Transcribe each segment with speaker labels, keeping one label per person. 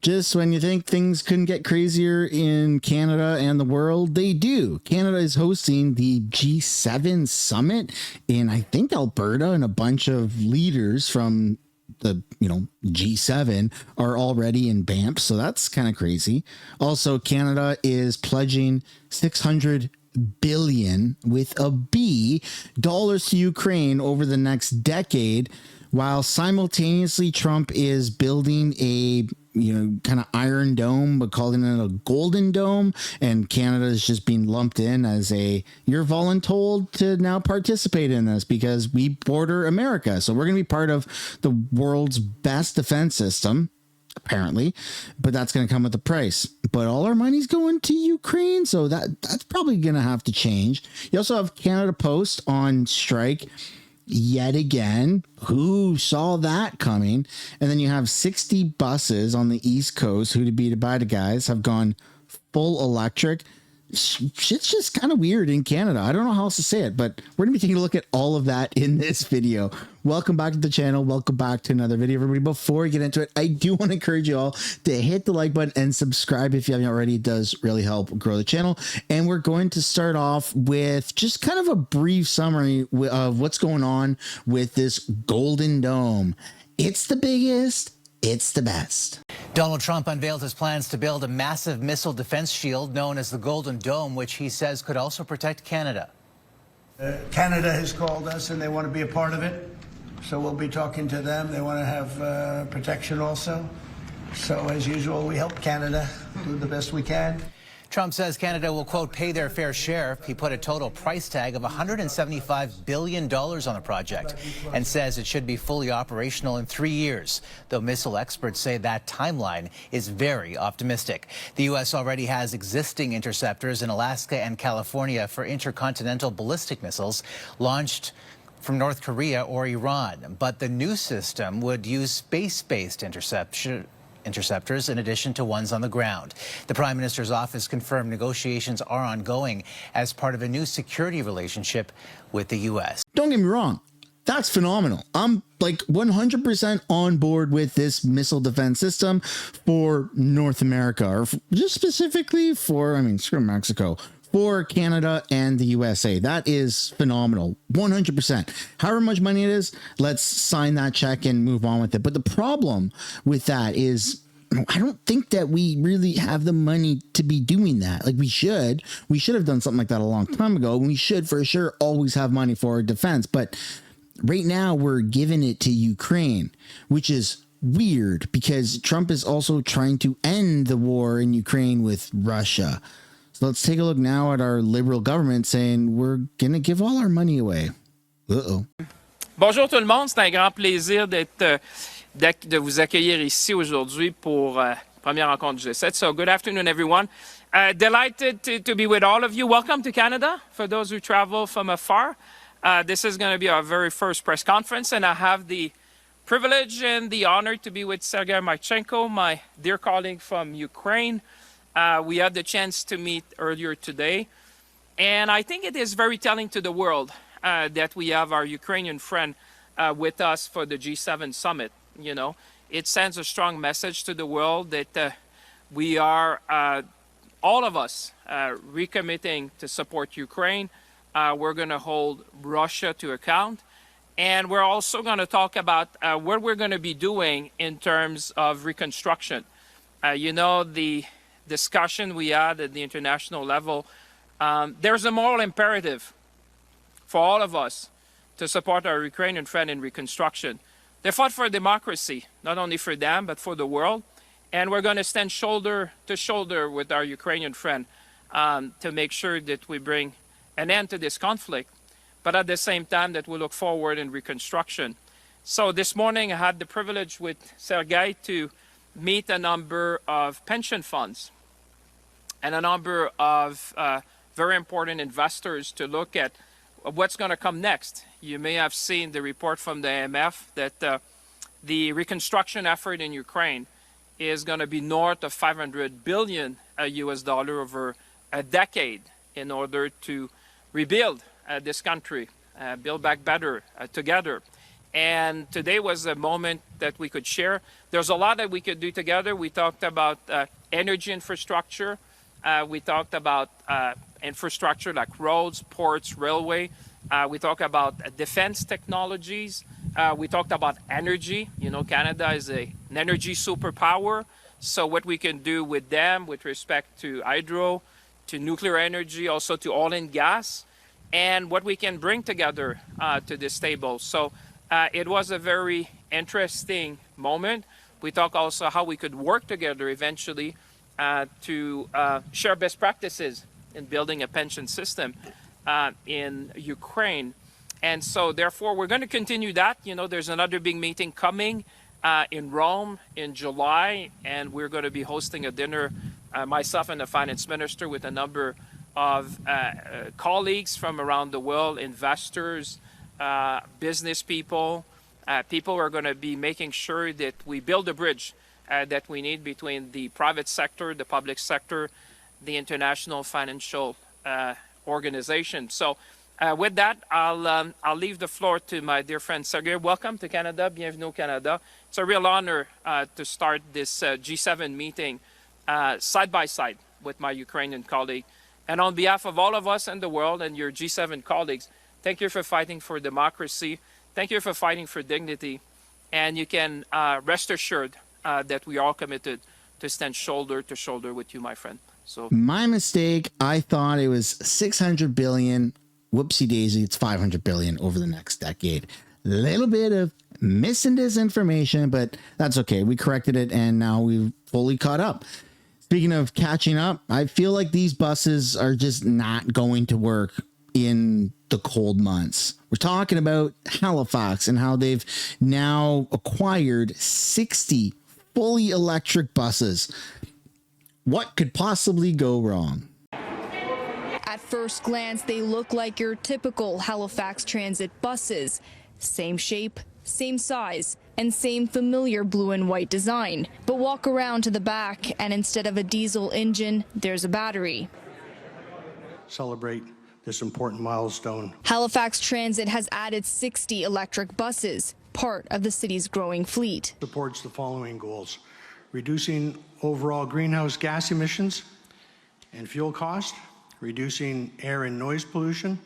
Speaker 1: Just when you think things couldn't get crazier in Canada and the world, they do. Canada is hosting the G7 summit in, I think, Alberta, and a bunch of leaders from the G7 are already in Banff, so that's kind of crazy. Also, Canada is pledging 600 billion with a B dollars to Ukraine over the next decade, while simultaneously Trump is building a kind of iron dome, but calling it a golden dome, and Canada is just being lumped in as you're voluntold to now participate in this because we border America, so we're going to be part of the world's best defense system, apparently, but that's going to come with a price. But all our money's going to Ukraine, so that's probably going to have to change. You also have Canada Post on strike yet again. Who saw that coming? And then you have 60 buses on the East Coast, who to be by the guys, have gone full electric. Shit's just kind of weird in Canada. I don't know how else to say it, but we're going to be taking a look at all of that in this video. Welcome back to the channel. Welcome back to another video, everybody. Before we get into it, I do want to encourage you all to hit the like button and subscribe if you haven't already. It does really help grow the channel. And we're going to start off with just kind of a brief summary of what's going on with this Golden Dome. It's the biggest. It's the best.
Speaker 2: Donald Trump unveiled his plans to build a massive missile defense shield known as the Golden Dome, which he says could also protect Canada.
Speaker 3: Canada has called us and they want to be a part of it. So we'll be talking to them. They want to have protection also. So as usual, we help Canada do the best we can.
Speaker 2: Trump says Canada will, quote, pay their fair share. He put a total price tag of $175 billion on the project and says it should be fully operational in 3 years, though missile experts say that timeline is very optimistic. The U.S. already has existing interceptors in Alaska and California for intercontinental ballistic missiles launched from North Korea or Iran, but the new system would use space-based interceptors in addition to ones on the ground. The Prime Minister's office confirmed negotiations are ongoing as part of a new security relationship with the U.S.
Speaker 1: Don't get me wrong. That's phenomenal. I'm like 100% on board with this missile defense system for North America, or just specifically for, screw Mexico, for Canada and the USA. That is phenomenal. 100%. However much money it is, let's sign that check and move on with it. But the problem with that is, I don't think that we really have the money to be doing that. Like we should have done something like that a long time ago. We should for sure always have money for our defense. But right now we're giving it to Ukraine, which is weird because Trump is also trying to end the war in Ukraine with Russia. So let's take a look now at our liberal government saying we're going to give all our money away. Uh-oh.
Speaker 4: Bonjour tout le monde, c'est un grand plaisir de vous accueillir ici aujourd'hui pour première rencontre du G7. So good afternoon everyone. Delighted to be with all of you. Welcome to Canada for those who travel from afar. This is going to be our very first press conference, and I have the privilege and the honor to be with Sergei Marchenko, my dear colleague from Ukraine. We had the chance to meet earlier today, and I think it is very telling to the world that we have our Ukrainian friend with us for the G7 summit. It sends a strong message to the world that we are, all of us, recommitting to support Ukraine. We're going to hold Russia to account, and we're also going to talk about what we're going to be doing in terms of reconstruction. The discussion we had at the international level, there's a moral imperative for all of us to support our Ukrainian friend in reconstruction. They fought for democracy, not only for them, but for the world. And we're going to stand shoulder to shoulder with our Ukrainian friend to make sure that we bring an end to this conflict, but at the same time that we look forward in reconstruction. So this morning I had the privilege with Sergei to meet a number of pension funds and a number of very important investors to look at what's going to come next. You may have seen the report from the IMF that the reconstruction effort in Ukraine is going to be north of $500 billion US over a decade in order to rebuild this country, build back better together. And today was a moment that we could share. There's a lot that we could do together. We talked about energy infrastructure. We talked about infrastructure like roads, ports, railway. We talked about defense technologies. We talked about energy. You know, Canada is an energy superpower. So what we can do with them with respect to hydro, to nuclear energy, also to oil and gas, and what we can bring together to this table. So it was a very interesting moment. We talked also how we could work together eventually to share best practices in building a pension system in Ukraine. And so therefore, we're going to continue that. You know, there's another big meeting coming in Rome in July, and we're going to be hosting a dinner, myself and the finance minister, with a number of colleagues from around the world, investors, business people, people who are going to be making sure that we build a bridge that we need between the private sector, the public sector, the international financial organization. So with that, I'll leave the floor to my dear friend Sergey. Welcome to Canada. Bienvenue au Canada. It's a real honor to start this G7 meeting side by side with my Ukrainian colleague. And on behalf of all of us in the world and your G7 colleagues, thank you for fighting for democracy. Thank you for fighting for dignity. And you can rest assured that we are all committed to stand shoulder to shoulder with you, my friend. So
Speaker 1: My mistake. I thought it was 600 billion. Whoopsie daisy. It's 500 billion over the next decade. Little bit of mis and disinformation, but that's okay. We corrected it and now we've fully caught up. Speaking of catching up, I feel like these buses are just not going to work in the cold months. We're talking about Halifax and how they've now acquired 60 fully electric buses. What could possibly go wrong?
Speaker 5: At first glance, they look like your typical Halifax Transit buses. Same shape, same size, and same familiar blue and white design. But walk around to the back, and instead of a diesel engine, there's a battery.
Speaker 6: Celebrate this important milestone.
Speaker 5: Halifax Transit has added 60 electric buses, part of the city's growing fleet.
Speaker 6: Supports the following goals: reducing overall greenhouse gas emissions and fuel cost, reducing air and noise pollution,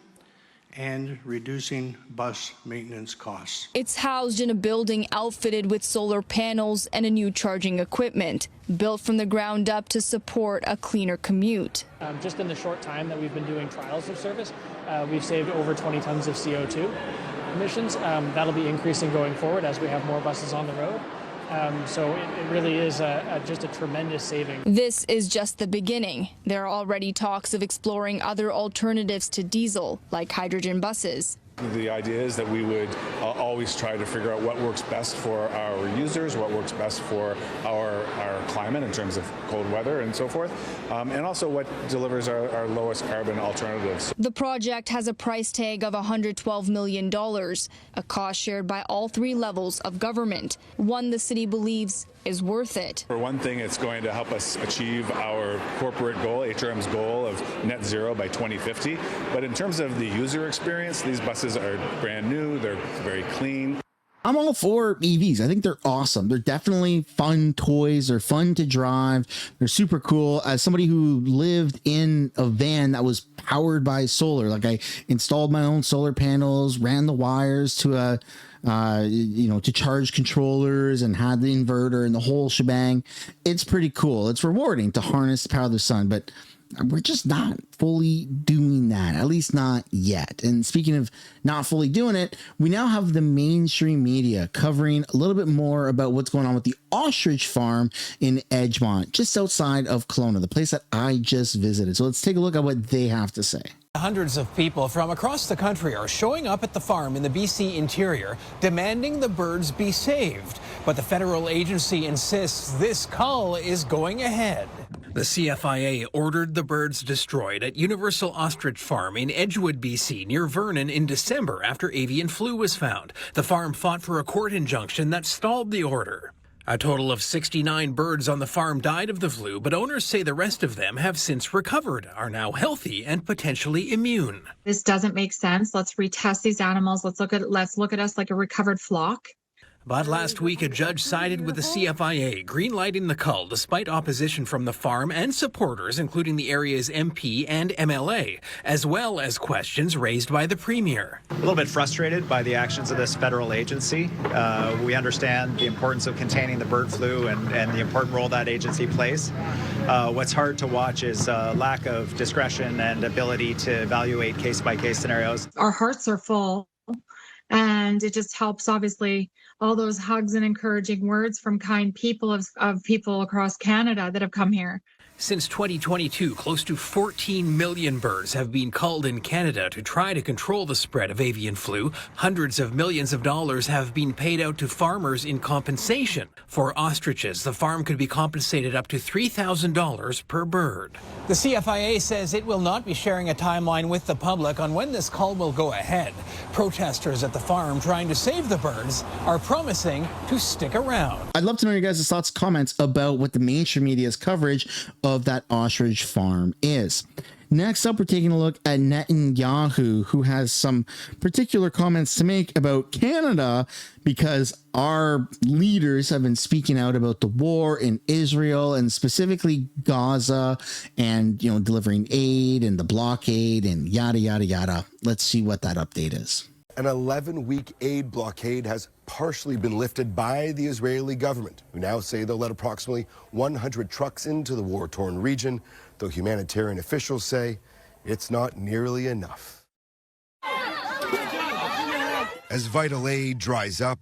Speaker 6: and reducing bus maintenance costs.
Speaker 5: It's housed in a building outfitted with solar panels and a new charging equipment, built from the ground up to support a cleaner commute.
Speaker 7: Just in the short time that we've been doing trials of service, we've saved over 20 tons of CO2 emissions. That'll be increasing going forward as we have more buses on the road. So it really is just a tremendous saving.
Speaker 5: This is just the beginning. There are already talks of exploring other alternatives to diesel, like hydrogen buses.
Speaker 8: The idea is that we would always try to figure out what works best for our users, what works best for our climate in terms of cold weather and so forth, and also what delivers our lowest carbon alternatives.
Speaker 5: The project has a price tag of $112 million, a cost shared by all three levels of government, one the city believes is worth it.
Speaker 8: For one thing, it's going to help us achieve our corporate goal, HRM's goal of net zero by 2050. But in terms of the user experience, these buses are brand new, they're very clean.
Speaker 1: I'm all for EVs. I think they're awesome. They're definitely fun toys. They're fun to drive. They're super cool. As somebody who lived in a van that was powered by solar, like I installed my own solar panels, ran the wires to to charge controllers and had the inverter and the whole shebang. It's pretty cool. It's rewarding to harness the power of the sun, but we're just not fully doing that, at least not yet. And speaking of not fully doing it, we now have the mainstream media covering a little bit more about what's going on with the ostrich farm in Edgemont, just outside of Kelowna, the place that I just visited. So let's take a look at what they have to say.
Speaker 9: Hundreds of people from across the country are showing up at the farm in the BC interior, demanding the birds be saved. But the federal agency insists this cull is going ahead. The CFIA ordered the birds destroyed at Universal Ostrich Farm in Edgewood, BC, near Vernon in December after avian flu was found. The farm fought for a court injunction that stalled the order. A total of 69 birds on the farm died of the flu, but owners say the rest of them have since recovered, are now healthy and potentially immune.
Speaker 10: This doesn't make sense. Let's retest these animals. Let's look at us like a recovered flock.
Speaker 9: But last week, a judge sided with the CFIA, greenlighting the cull despite opposition from the farm and supporters, including the area's MP and MLA, as well as questions raised by the Premier.
Speaker 11: A little bit frustrated by the actions of this federal agency. We understand the importance of containing the bird flu and the important role that agency plays. What's hard to watch is lack of discretion and ability to evaluate case-by-case scenarios.
Speaker 10: Our hearts are full, and it just helps, obviously, all those hugs and encouraging words from kind people of people across Canada that have come here.
Speaker 9: Since 2022, close to 14 million birds have been culled in Canada to try to control the spread of avian flu. Hundreds of millions of dollars have been paid out to farmers in compensation. For ostriches, the farm could be compensated up to $3,000 per bird. The CFIA says it will not be sharing a timeline with the public on when this cull will go ahead. Protesters at the farm trying to save the birds are promising to stick around.
Speaker 1: I'd love to know your guys' thoughts, comments about what the mainstream media's coverage of that ostrich farm is. Next up, we're taking a look at Netanyahu, who has some particular comments to make about Canada because our leaders have been speaking out about the war in Israel and specifically Gaza and, delivering aid and the blockade and yada, yada, yada. Let's see what that update is.
Speaker 12: An 11-week aid blockade has partially been lifted by the Israeli government, who now say they'll let approximately 100 trucks into the war-torn region, though humanitarian officials say it's not nearly enough. As vital aid dries up,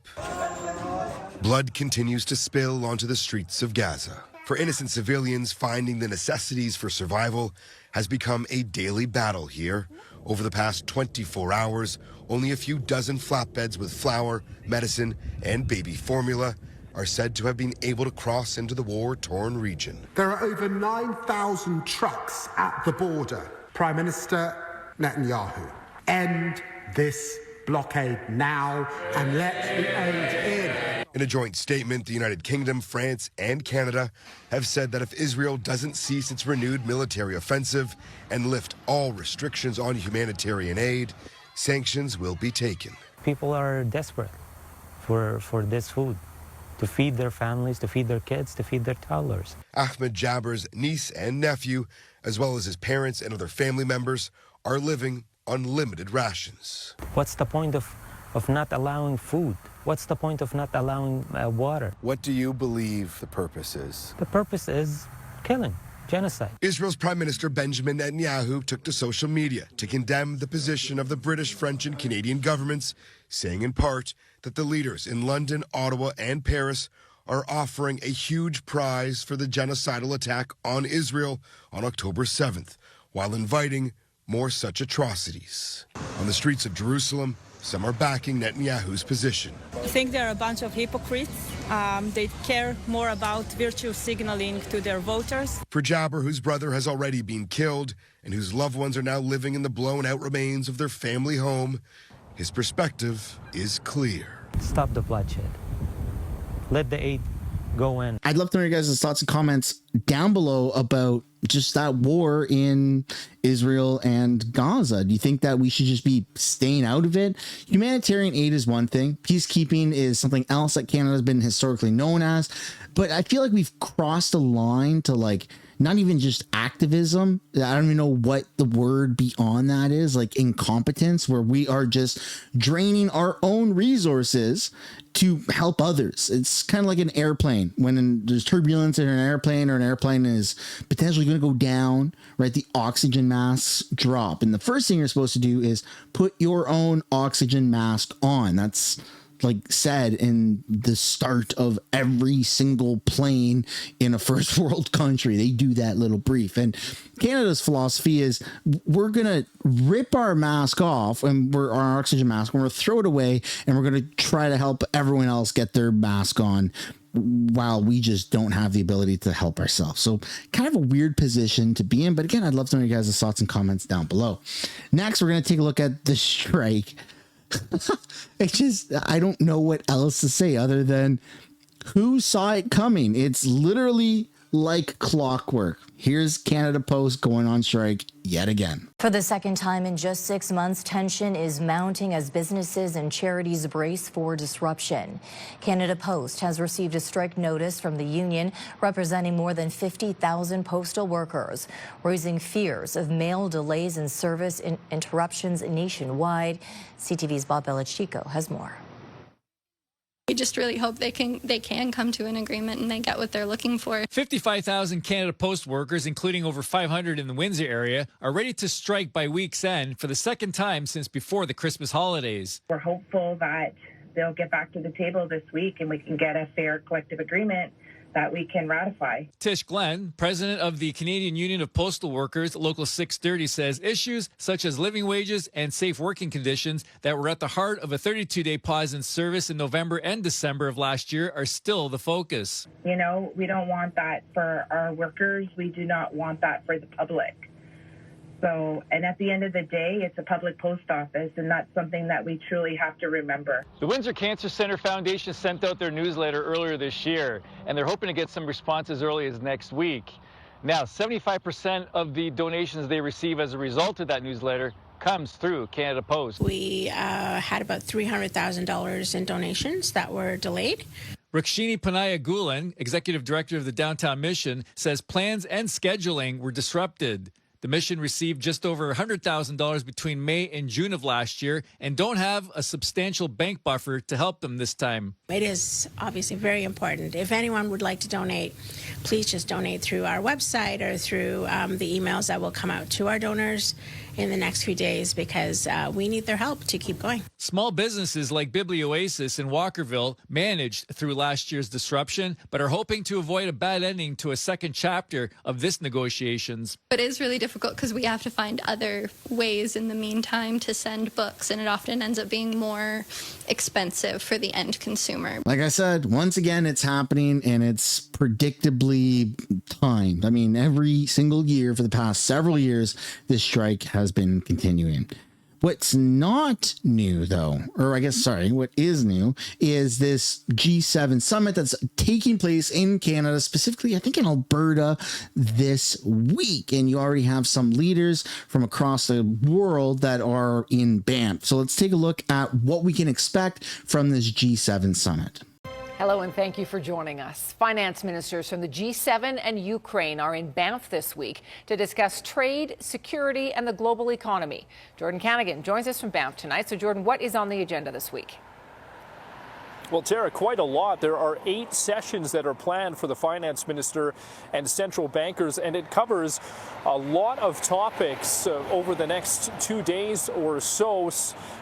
Speaker 12: blood continues to spill onto the streets of Gaza. For innocent civilians, finding the necessities for survival has become a daily battle here. Over the past 24 hours, only a few dozen flatbeds with flour, medicine, and baby formula are said to have been able to cross into the war-torn region.
Speaker 13: There are over 9,000 trucks at the border. Prime Minister Netanyahu, end this blockade now and let the aid in.
Speaker 12: In a joint statement, the United Kingdom, France, and Canada have said that if Israel doesn't cease its renewed military offensive and lift all restrictions on humanitarian aid, sanctions will be taken.
Speaker 14: People are desperate for this food, to feed their families, to feed their kids, to feed their toddlers.
Speaker 12: Ahmed Jabber's niece and nephew, as well as his parents and other family members, are living on limited rations.
Speaker 14: What's the point of not allowing food? What's the point of not allowing water?
Speaker 12: What do you believe the purpose is?
Speaker 14: The purpose is killing, genocide.
Speaker 12: Israel's Prime Minister Benjamin Netanyahu took to social media to condemn the position of the British, French, and Canadian governments, saying in part that the leaders in London, Ottawa, and Paris are offering a huge prize for the genocidal attack on Israel on October 7th, while inviting more such atrocities. On the streets of Jerusalem, some are backing Netanyahu's position.
Speaker 15: I think they're a bunch of hypocrites. They care more about virtue signaling to their voters.
Speaker 12: For Jabber, whose brother has already been killed and whose loved ones are now living in the blown-out remains of their family home, his perspective is clear.
Speaker 14: Stop the bloodshed. Let the aid go in.
Speaker 1: I'd love to know your guys' thoughts and comments down below about just that war in Israel and Gaza. Do you think that we should just be staying out of it? Humanitarian aid is one thing. Peacekeeping is something else that Canada has been historically known as. But I feel like we've crossed a line to not even just activism. I don't even know what the word beyond that is, incompetence, where we are just draining our own resources to help others. It's kind of like an airplane. When there's turbulence in an airplane, or an airplane is potentially going to go down, right? The oxygen masks drop. And the first thing you're supposed to do is put your own oxygen mask on. That's said in the start of every single plane in a first world country. They do that little brief. And Canada's philosophy is we're going to rip our mask off and our oxygen mask, and we're going to throw it away, and we're going to try to help everyone else get their mask on while we just don't have the ability to help ourselves. So kind of a weird position to be in. But again, I'd love to know your guys' thoughts and comments down below. Next, we're going to take a look at the strike. It's just, I don't know what else to say other than Who saw it coming? It's literally like clockwork. Here's Canada Post going on strike yet again.
Speaker 16: For the second time in just 6 months, tension is mounting as businesses and charities brace for disruption. Canada Post has received a strike notice from the union representing more than 50,000 postal workers, raising fears of mail delays and service interruptions nationwide. CTV's Bob Belichico has more.
Speaker 17: We just really hope they can come to an agreement and they get what they're looking for.
Speaker 18: 55,000 Canada Post workers, including over 500 in the Windsor area, are ready to strike by week's end for the second time since before the Christmas holidays.
Speaker 19: We're hopeful that they'll get back to the table this week and we can get a fair collective agreement that we can ratify.
Speaker 18: Tish Glenn, president of the Canadian Union of Postal Workers, Local 630, says issues such as living wages and safe working conditions that were at the heart of a 32-day pause in service in November and December of last year are still the focus.
Speaker 19: You know, we don't want that for our workers. We do not want that for the public. So, and at the end of the day, it's a public post office, and that's something that we truly have to remember.
Speaker 18: The Windsor Cancer Center Foundation sent out their newsletter earlier this year, and they're hoping to get some response as early as next week. Now, 75% of the donations they receive as a result of that newsletter comes through Canada Post.
Speaker 20: We had about $300,000 in donations that were delayed.
Speaker 18: Rakshini Panaya Gulen, executive director of the Downtown Mission, says plans and scheduling were disrupted. The mission received just over $100,000 between May and June of last year and don't have a substantial bank buffer to help them this time.
Speaker 20: It is obviously very important. If anyone would like to donate, please just donate through our website or through the emails that will come out to our donors in the next few days, because we need their help to keep going.
Speaker 18: Small businesses like Biblioasis in Walkerville managed through last year's disruption, but are hoping to avoid a bad ending to a second chapter of this negotiations.
Speaker 17: But it is really difficult because we have to find other ways in the meantime to send books, and it often ends up being more expensive for the end consumer.
Speaker 1: Like I said, once again, it's happening and it's predictably timed. I mean, every single year for the past several years, this strike has been continuing. What's not new, though, or I guess, sorry, what is new is this G7 summit that's taking place in Canada, specifically, I think in Alberta this week. And you already have some leaders from across the world that are in Banff. So let's take a look at what we can expect from this G7 summit.
Speaker 21: Hello and thank you for joining us. Finance ministers from the G7 and Ukraine are in Banff this week to discuss trade, security, and the global economy. Jordan Canagan joins us from Banff tonight. So, Jordan, what is on the agenda this week?
Speaker 22: Well, Tara, quite a lot. There are 8 sessions that are planned for the finance minister and central bankers, and it covers a lot of topics over the next 2 days or so.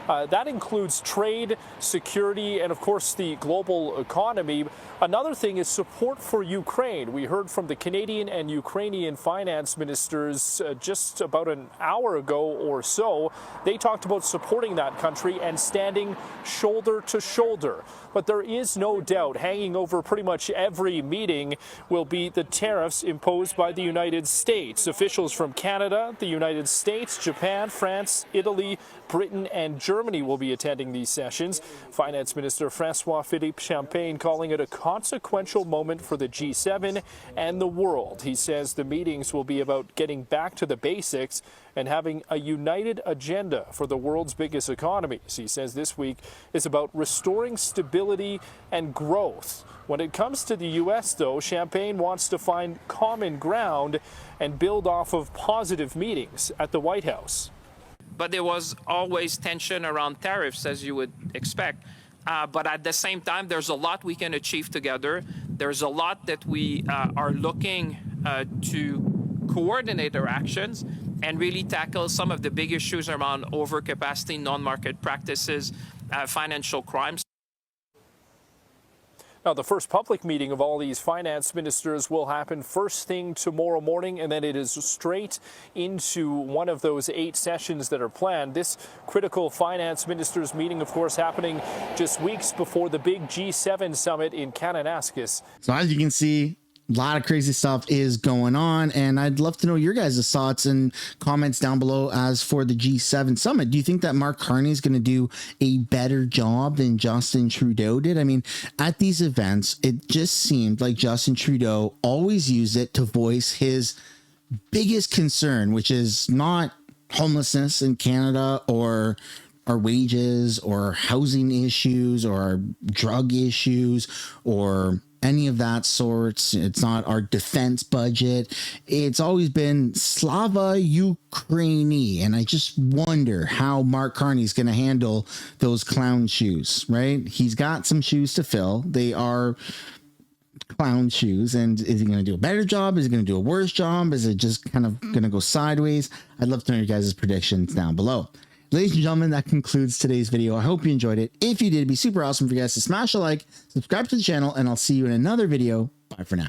Speaker 22: That includes trade, security, and of course the global economy. Another thing is support for Ukraine. We heard from the Canadian and Ukrainian finance ministers just about an hour ago or so. They talked about supporting that country and standing shoulder to shoulder. But there is no doubt hanging over pretty much every meeting will be the tariffs imposed by the United States. Officials from Canada, the United States, Japan, France, Italy, Britain, and Germany will be attending these sessions. Finance Minister François-Philippe Champagne calling it a consequential moment for the G7 and the world. He says the meetings will be about getting back to the basics and having a united agenda for the world's biggest economies. He says this week is about restoring stability and growth. When it comes to the U.S., though, Champagne wants to find common ground and build off of positive meetings at the White House.
Speaker 4: But there was always tension around tariffs, as you would expect. But at the same time, there's a lot we can achieve together. There's a lot that we are looking to coordinate our actions and really tackle some of the big issues around overcapacity, non-market practices, financial crimes.
Speaker 22: Now, the first public meeting of all these finance ministers will happen first thing tomorrow morning, and then it is straight into one of those 8 sessions that are planned. This critical finance ministers meeting, of course, happening just weeks before the big G7 summit in Kananaskis.
Speaker 1: So as you can see, A lot of crazy stuff is going on, and I'd love to know your guys' thoughts and comments down below as for the G7 summit. Do you think that Mark Carney is going to do a better job than Justin Trudeau did? I mean, at these events, it just seemed like Justin Trudeau always used it to voice his biggest concern, which is not homelessness in Canada or our wages or housing issues or drug issues or any of that sorts. It's not our defense budget. It's always been Slava Ukraini. And I just wonder how Mark Carney is going to handle those clown shoes, right? He's got some shoes to fill. They are clown shoes. And is he going to do a better job? Is he going to do a worse job? Is it just kind of going to go sideways? I'd love to know your guys' predictions down below. Ladies and gentlemen, that concludes today's video. I hope you enjoyed it. If you did, it'd be super awesome for you guys to smash a like, subscribe to the channel, and I'll see you in another video. Bye for now.